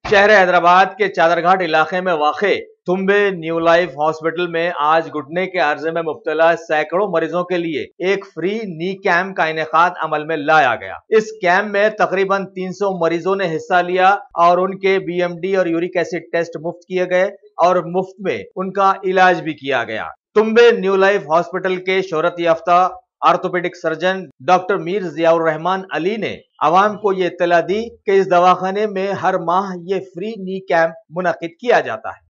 शहर हैदराबाद के चादरघाट इलाके में वाक़े तुम्बे न्यू लाइफ हॉस्पिटल में आज घुटने के अर्जे में मुब्तला सैकड़ों मरीजों के लिए एक फ्री नी कैम्प का इनेकाद अमल में लाया गया। इस कैम्प में तकरीबन 300 मरीजों ने हिस्सा लिया और उनके बीएमडी और यूरिक एसिड टेस्ट मुफ्त किए गए और मुफ्त में उनका इलाज भी किया गया। तुम्बे न्यू लाइफ हॉस्पिटल के शोहरत याफ्ता orthopaedic surgeon doctor Mir Ziaur Rahman Ali ने आवाम को ये इत्तला दी कि इस दवाखाने में हर माह ये फ्री नी कैंप मुनक्किद किया जाता है।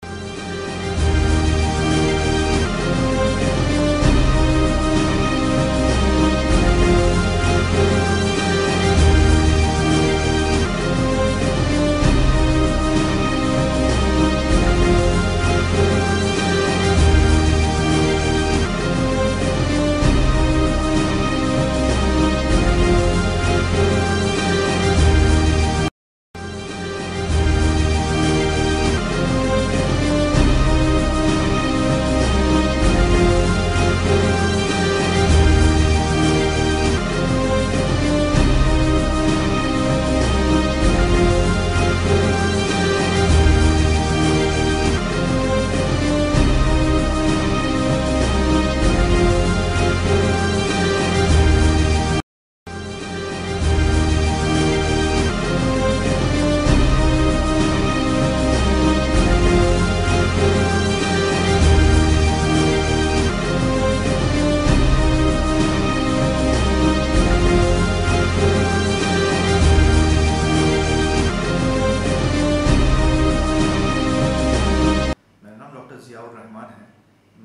जियाउर रहमान है।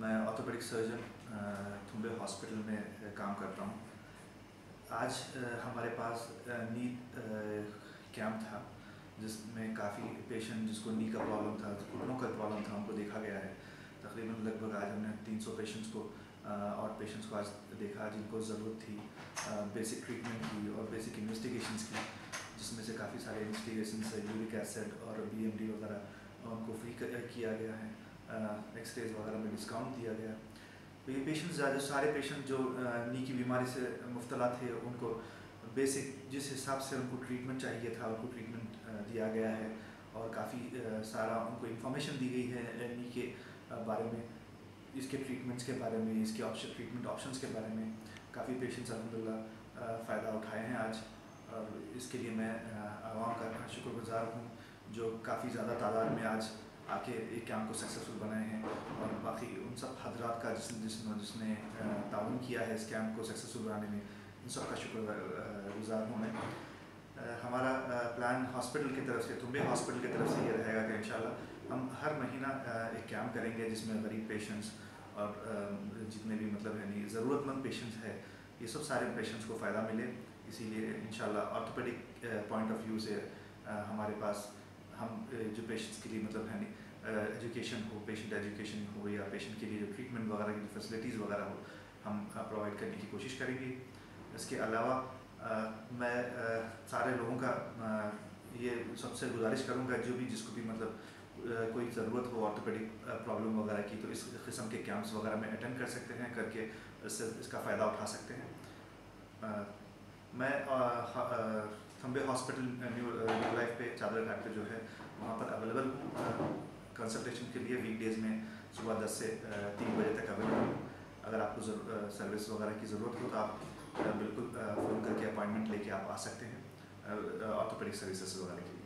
मैं ऑर्थोपेडिक सर्जन तुम्बे हॉस्पिटल में काम करता हूँ। आज हमारे पास नी कैंप था जिसमें काफ़ी पेशेंट जिसको नी का प्रॉब्लम था, घुटनों का प्रॉब्लम था, उनको देखा गया है। तकरीबन लगभग आज हमने 300 पेशेंट्स को आज देखा जिनको ज़रूरत थी बेसिक ट्रीटमेंट की और बेसिक इन्वेस्टिगेशंस की, जिसमें से काफ़ी सारे इन्वेस्टिगेशंस यूरिक एसिड और बीएमडी वगैरह उनको फ्री किया गया है। एक्सरेज वगैरह में डिस्काउंट दिया गया। तो ये पेशेंट्स ज़्यादा सारे पेशेंट जो नी की बीमारी से मुब्तला थे उनको बेसिक जिस हिसाब से उनको ट्रीटमेंट चाहिए था उनको ट्रीटमेंट दिया गया है और काफ़ी सारा उनको इन्फॉर्मेशन दी गई है नी के बारे में, इसके ट्रीटमेंट्स के बारे में, इसके ट्रीटमेंट ऑप्शंस के बारे में। काफ़ी पेशेंट्स अल्हम्दुलिल्लाह फ़ायदा उठाए हैं आज, और इसके लिए मैं आवाम का शुक्रगुज़ार हूँ जो काफ़ी ज़्यादा तादाद में आज आके एक कैंप को सक्सेसफुल बनाए हैं, और बाकी उन सब हजरात का जिसने ताउन किया है इस कैंप को सक्सेसफुल बनाने में, उन सब का शुक्रगुज़ार हूँ मैं। हमारा प्लान हॉस्पिटल की तरफ से, तुम्बे हॉस्पिटल की तरफ से ये रहेगा कि इंशाल्लाह हम हर महीना एक कैंप करेंगे जिसमें गरीब पेशेंट्स और जितने भी मतलब है ज़रूरतमंद पेशेंट्स है, ये सब सारे पेशेंट्स को फ़ायदा मिले। इसीलिए इंशाल्लाह ऑर्थोपेडिक पॉइंट ऑफ व्यू से हमारे पास हम जो पेशेंट्स के लिए मतलब है एजुकेशन हो, पेशेंट एजुकेशन हो, या पेशेंट के लिए जो ट्रीटमेंट वगैरह की फैसिलिटीज़ वगैरह हो, हम प्रोवाइड करने की कोशिश करेंगे। इसके अलावा मैं सारे लोगों का ये सबसे गुजारिश करूँगा जिसको भी मतलब कोई ज़रूरत हो ऑर्थोपेडिक प्रॉब्लम वगैरह की, तो इस किस्म के कैंप्स वगैरह में अटेंड कर सकते हैं, करके इसका फ़ायदा उठा सकते हैं। मैं तुम्बे हॉस्पिटल न्यू लाइफ पे चादरघाट पे जो है वहाँ पर अवेलेबल हूँ कंसल्टेशन के लिए। वीकडेज़ में सुबह 10 से 3 बजे तक अवेलेबल हूँ। अगर आपको सर्विस वगैरह की ज़रूरत हो तो आप बिल्कुल फ़ोन करके अपॉइंटमेंट लेके आप आ सकते हैं ऑर्थोपेडिक सर्विसेज वगैरह के लिए।